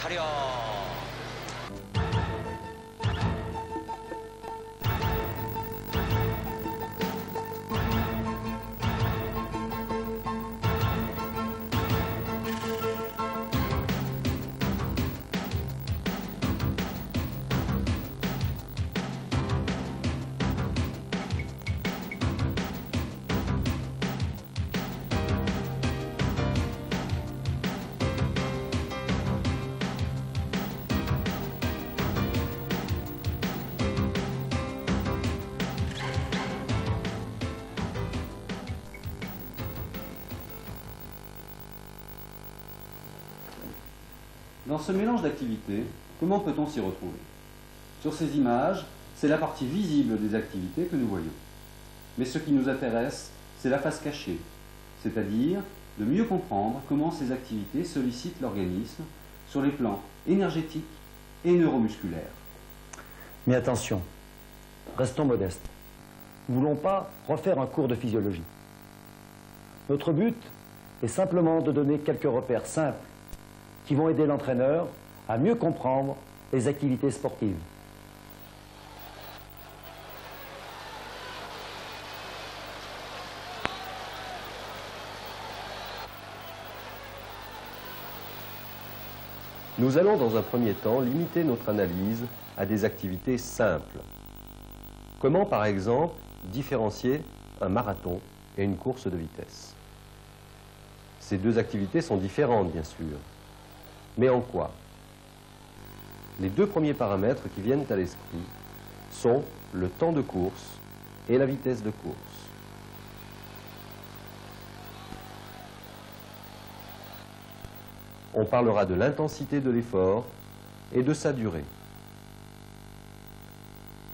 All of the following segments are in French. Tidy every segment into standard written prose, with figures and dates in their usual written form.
차려. Dans ce mélange d'activités, comment peut-on s'y retrouver? Sur ces images, c'est la partie visible des activités que nous voyons. Mais ce qui nous intéresse, c'est la face cachée, c'est-à-dire de mieux comprendre comment ces activités sollicitent l'organisme sur les plans énergétiques et neuromusculaires. Mais attention, restons modestes. Nous ne voulons pas refaire un cours de physiologie. Notre but est simplement de donner quelques repères simples qui vont aider l'entraîneur à mieux comprendre les activités sportives. Nous allons dans un premier temps limiter notre analyse à des activités simples. Comment par exemple différencier un marathon et une course de vitesse? Ces deux activités sont différentes bien sûr. Mais en quoi? Les deux premiers paramètres qui viennent à l'esprit sont le temps de course et la vitesse de course. On parlera de l'intensité de l'effort et de sa durée.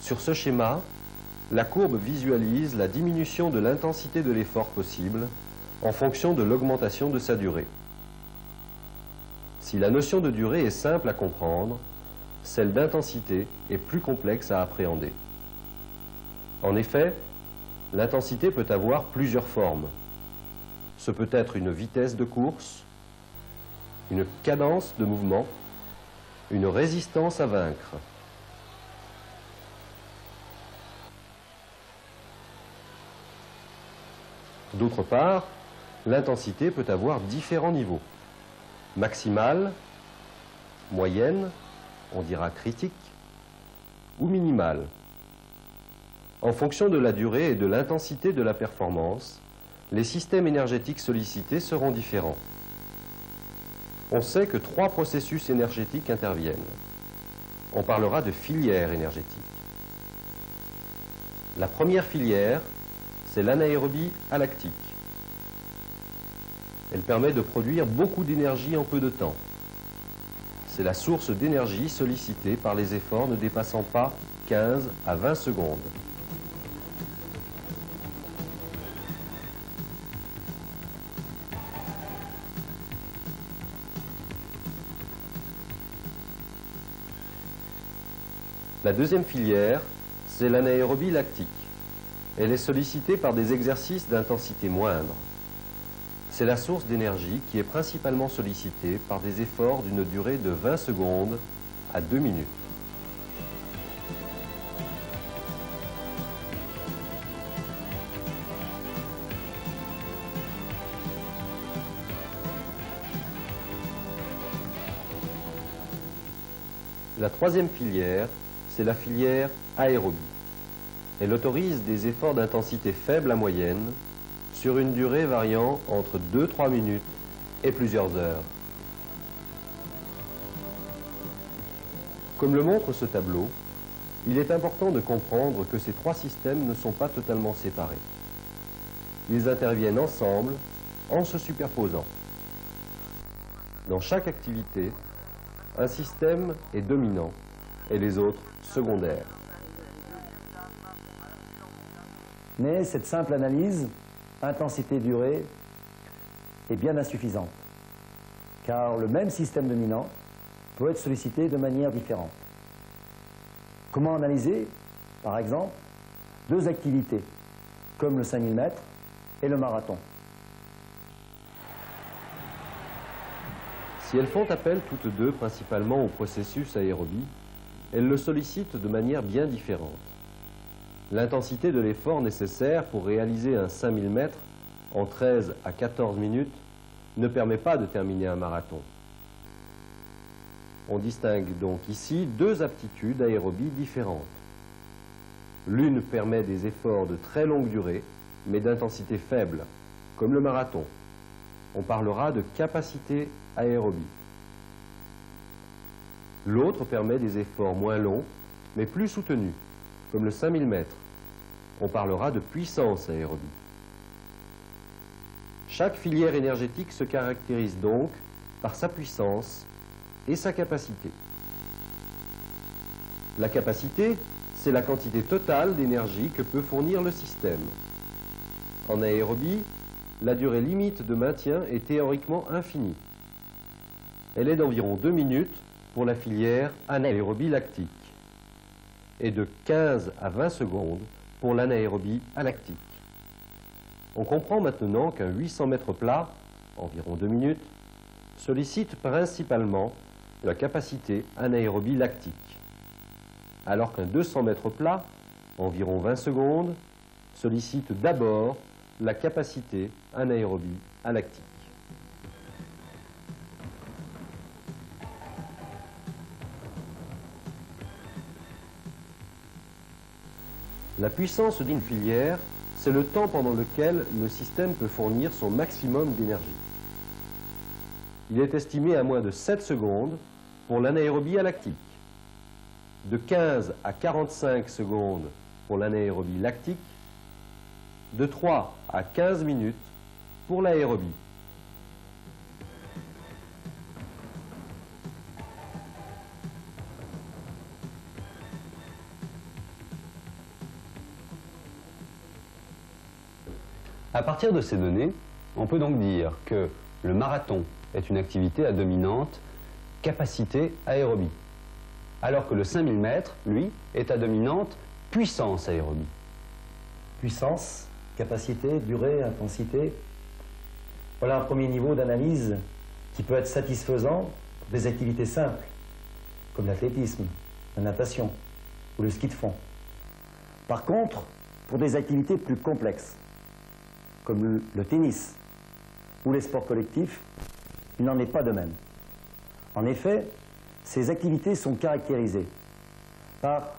Sur ce schéma, la courbe visualise la diminution de l'intensité de l'effort possible en fonction de l'augmentation de sa durée. Si la notion de durée est simple à comprendre, celle d'intensité est plus complexe à appréhender. En effet, l'intensité peut avoir plusieurs formes. Ce peut être une vitesse de course, une cadence de mouvement, une résistance à vaincre. D'autre part, l'intensité peut avoir différents niveaux. Maximale, moyenne, on dira critique, ou minimale. En fonction de la durée et de l'intensité de la performance, les systèmes énergétiques sollicités seront différents. On sait que 3 processus énergétiques interviennent. On parlera de filières énergétiques. La première filière, c'est l'anaérobie alactique. Elle permet de produire beaucoup d'énergie en peu de temps. C'est la source d'énergie sollicitée par les efforts ne dépassant pas 15 à 20 secondes. La deuxième filière, c'est l'anaérobie lactique. Elle est sollicitée par des exercices d'intensité moindre. C'est la source d'énergie qui est principalement sollicitée par des efforts d'une durée de 20 secondes à 2 minutes. La troisième filière, c'est la filière aérobie. Elle autorise des efforts d'intensité faible à moyenne sur une durée variant entre 2-3 minutes et plusieurs heures. Comme le montre ce tableau, il est important de comprendre que ces 3 systèmes ne sont pas totalement séparés. Ils interviennent ensemble en se superposant. Dans chaque activité, un système est dominant et les autres secondaires. Mais cette simple analyse, intensité-durée, est bien insuffisante, car le même système dominant peut être sollicité de manière différente. Comment analyser, par exemple, 2 activités, comme le 5000 mètres et le marathon? Si elles font appel toutes deux principalement au processus aérobie, elles le sollicitent de manière bien différente. L'intensité de l'effort nécessaire pour réaliser un 5000 mètres en 13 à 14 minutes ne permet pas de terminer un marathon. On distingue donc ici deux aptitudes aérobies différentes. L'une permet des efforts de très longue durée, mais d'intensité faible, comme le marathon. On parlera de capacité aérobie. L'autre permet des efforts moins longs, mais plus soutenus, comme le 5000 mètres. On parlera de puissance aérobie. Chaque filière énergétique se caractérise donc par sa puissance et sa capacité. La capacité, c'est la quantité totale d'énergie que peut fournir le système. En aérobie, la durée limite de maintien est théoriquement infinie. Elle est d'environ 2 minutes pour la filière anaérobie lactique et de 15 à 20 secondes pour l'anaérobie alactique. On comprend maintenant qu'un 800 mètres plat, environ 2 minutes, sollicite principalement la capacité anaérobie lactique, alors qu'un 200 mètres plat, environ 20 secondes, sollicite d'abord la capacité anaérobie alactique. La puissance d'une filière, c'est le temps pendant lequel le système peut fournir son maximum d'énergie. Il est estimé à moins de 7 secondes pour l'anaérobie alactique, de 15 à 45 secondes pour l'anaérobie lactique, de 3 à 15 minutes pour l'aérobie. À partir de ces données, on peut donc dire que le marathon est une activité à dominante capacité aérobie, alors que le 5000 mètres, lui, est à dominante puissance aérobie. Puissance, capacité, durée, intensité. Voilà un premier niveau d'analyse qui peut être satisfaisant pour des activités simples, comme l'athlétisme, la natation ou le ski de fond. Par contre, pour des activités plus complexes, comme le tennis ou les sports collectifs, il n'en est pas de même. En effet, ces activités sont caractérisées par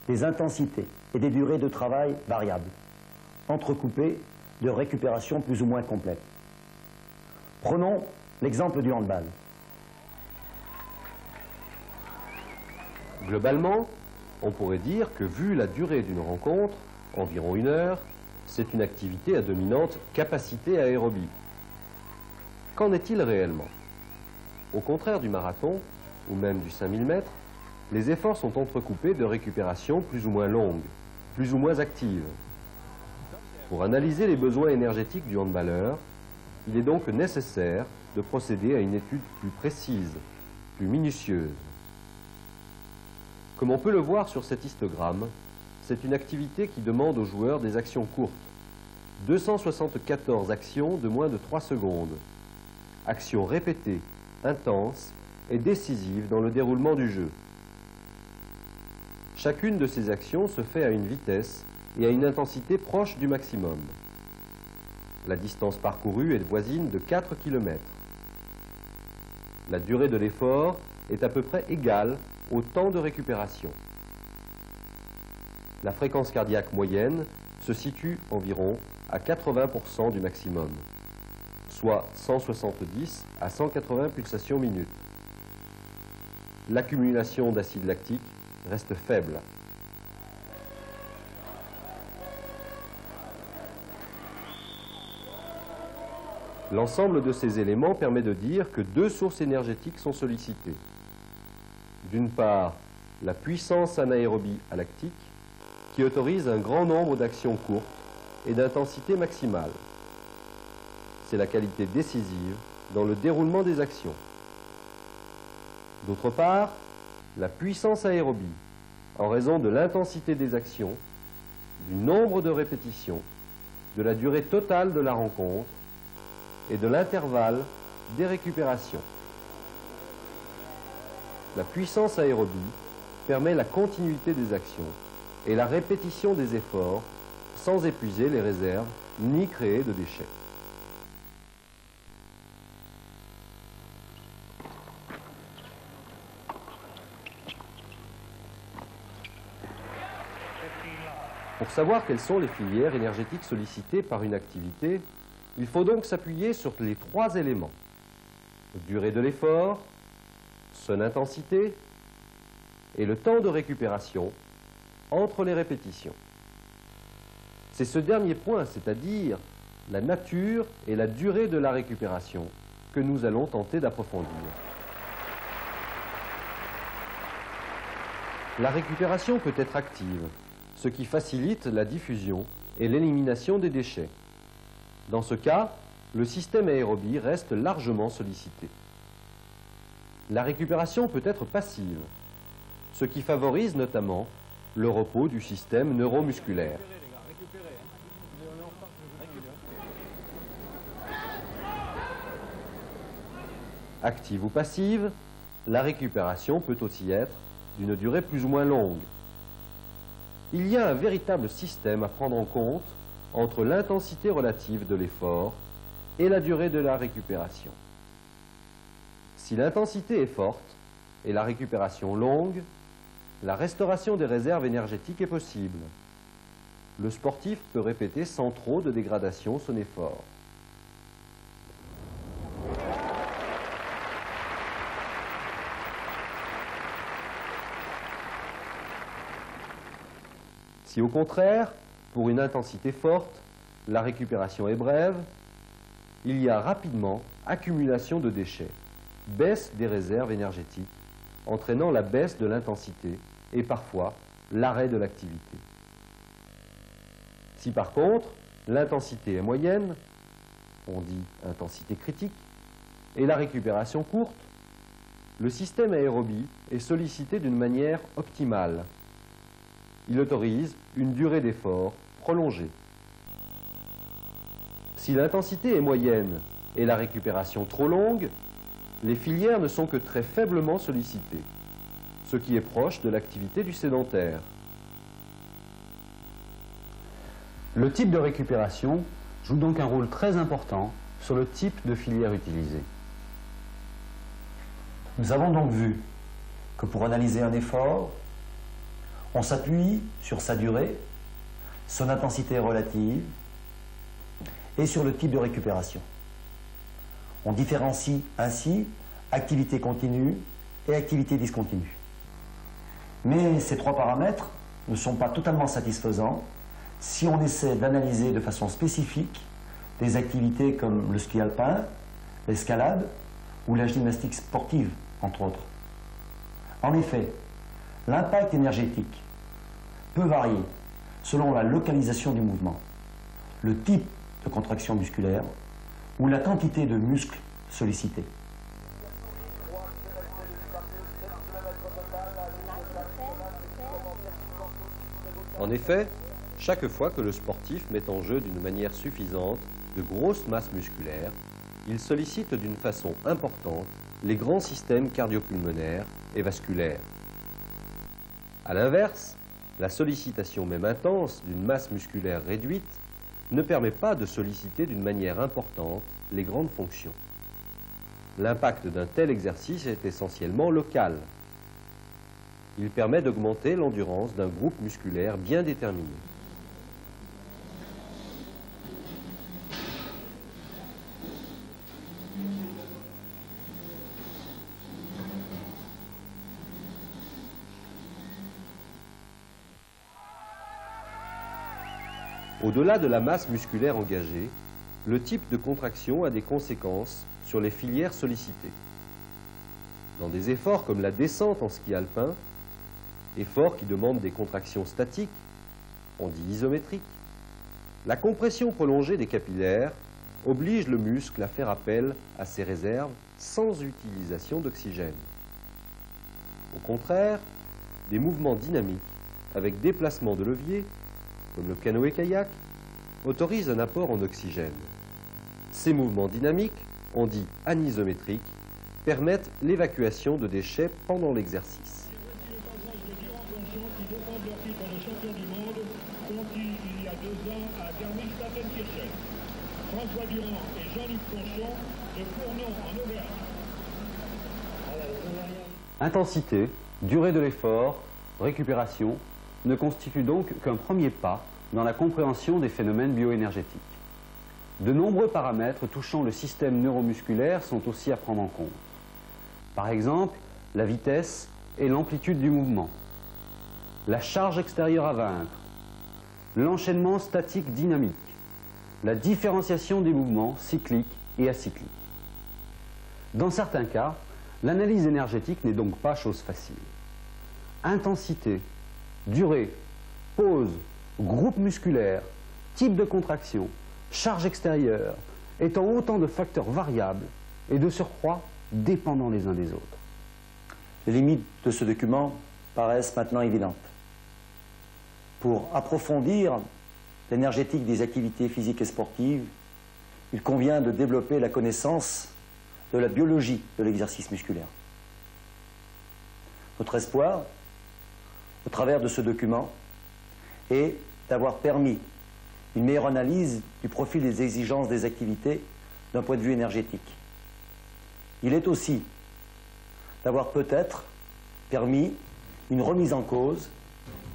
des intensités et des durées de travail variables, entrecoupées de récupération plus ou moins complètes. Prenons l'exemple du handball. Globalement, on pourrait dire que vu la durée d'une rencontre, environ 1 heure, c'est une activité à dominante capacité aérobie. Qu'en est-il réellement? Au contraire du marathon, ou même du 5000 mètres, les efforts sont entrecoupés de récupérations plus ou moins longues, plus ou moins actives. Pour analyser les besoins énergétiques du handballeur, il est donc nécessaire de procéder à une étude plus précise, plus minutieuse. Comme on peut le voir sur cet histogramme, c'est une activité qui demande aux joueurs des actions courtes. 274 actions de moins de 3 secondes. Actions répétées, intenses et décisives dans le déroulement du jeu. Chacune de ces actions se fait à une vitesse et à une intensité proche du maximum. La distance parcourue est voisine de 4 km. La durée de l'effort est à peu près égale au temps de récupération. La fréquence cardiaque moyenne se situe environ à 80% du maximum, soit 170 à 180 pulsations minutes. L'accumulation d'acide lactique reste faible. L'ensemble de ces éléments permet de dire que 2 sources énergétiques sont sollicitées. D'une part, la puissance anaérobie alactique, qui autorise un grand nombre d'actions courtes et d'intensité maximale. C'est la qualité décisive dans le déroulement des actions. D'autre part, la puissance aérobie, en raison de l'intensité des actions, du nombre de répétitions, de la durée totale de la rencontre et de l'intervalle des récupérations. la puissance aérobie permet la continuité des actions et la répétition des efforts sans épuiser les réserves ni créer de déchets. Pour savoir quelles sont les filières énergétiques sollicitées par une activité, il faut donc s'appuyer sur les 3 éléments. Durée de l'effort, son intensité et le temps de récupération entre les répétitions. C'est ce dernier point, c'est-à-dire la nature et la durée de la récupération, que nous allons tenter d'approfondir. La récupération peut être active, ce qui facilite la diffusion et l'élimination des déchets. Dans ce cas, le système aérobie reste largement sollicité. La récupération peut être passive, ce qui favorise notamment le repos du système neuromusculaire. Active ou passive, la récupération peut aussi être d'une durée plus ou moins longue. Il y a un véritable système à prendre en compte entre l'intensité relative de l'effort et la durée de la récupération. Si l'intensité est forte et la récupération longue, la restauration des réserves énergétiques est possible. Le sportif peut répéter sans trop de dégradation son effort. Si au contraire, pour une intensité forte, la récupération est brève, il y a rapidement accumulation de déchets, baisse des réserves énergétiques, entraînant la baisse de l'intensité et parfois l'arrêt de l'activité. Si par contre, l'intensité est moyenne, on dit intensité critique, et la récupération courte, le système aérobie est sollicité d'une manière optimale. Il autorise une durée d'effort prolongée. Si l'intensité est moyenne et la récupération trop longue, les filières ne sont que très faiblement sollicitées, ce qui est proche de l'activité du sédentaire. Le type de récupération joue donc un rôle très important sur le type de filière utilisée. Nous avons donc vu que pour analyser un effort, on s'appuie sur sa durée, son intensité relative et sur le type de récupération. On différencie ainsi activité continue et activité discontinue. Mais ces 3 paramètres ne sont pas totalement satisfaisants si on essaie d'analyser de façon spécifique des activités comme le ski alpin, l'escalade ou la gymnastique sportive, entre autres. En effet, l'impact énergétique peut varier selon la localisation du mouvement, le type de contraction musculaire ou la quantité de muscles sollicités. En effet, chaque fois que le sportif met en jeu d'une manière suffisante de grosses masses musculaires, il sollicite d'une façon importante les grands systèmes cardiopulmonaires et vasculaires. A l'inverse, la sollicitation même intense d'une masse musculaire réduite ne permet pas de solliciter d'une manière importante les grandes fonctions. L'impact d'un tel exercice est essentiellement local. Il permet d'augmenter l'endurance d'un groupe musculaire bien déterminé. Au-delà de la masse musculaire engagée, le type de contraction a des conséquences sur les filières sollicitées. Dans des efforts comme la descente en ski alpin, efforts qui demandent des contractions statiques, on dit isométriques, la compression prolongée des capillaires oblige le muscle à faire appel à ses réserves sans utilisation d'oxygène. Au contraire, des mouvements dynamiques avec déplacement de levier, comme le canoë-kayak, autorisent un apport en oxygène. Ces mouvements dynamiques, on dit anisométriques, permettent l'évacuation de déchets pendant l'exercice. Le passage de Durand Planchon qui défendent leur titre de champion du monde, conquis il y a 2 ans à Garmisch-Partenkirchen. François Durand et Jean-Luc Planchon de Fournon en Auvergne. Intensité, durée de l'effort, récupération ne constituent donc qu'un premier pas dans la compréhension des phénomènes bioénergétiques. De nombreux paramètres touchant le système neuromusculaire sont aussi à prendre en compte. Par exemple, la vitesse et l'amplitude du mouvement, la charge extérieure à vaincre, l'enchaînement statique dynamique, la différenciation des mouvements cycliques et acycliques. Dans certains cas, l'analyse énergétique n'est donc pas chose facile. Intensité, durée, pause, groupe musculaire, type de contraction, charge extérieure, étant autant de facteurs variables et de surcroît dépendants les uns des autres. Les limites de ce document paraissent maintenant évidentes. Pour approfondir l'énergétique des activités physiques et sportives, il convient de développer la connaissance de la biologie de l'exercice musculaire. Notre espoir, au travers de ce document, est d'avoir permis une meilleure analyse du profil des exigences des activités d'un point de vue énergétique. Il est aussi d'avoir peut-être permis une remise en cause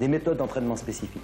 des méthodes d'entraînement spécifiques.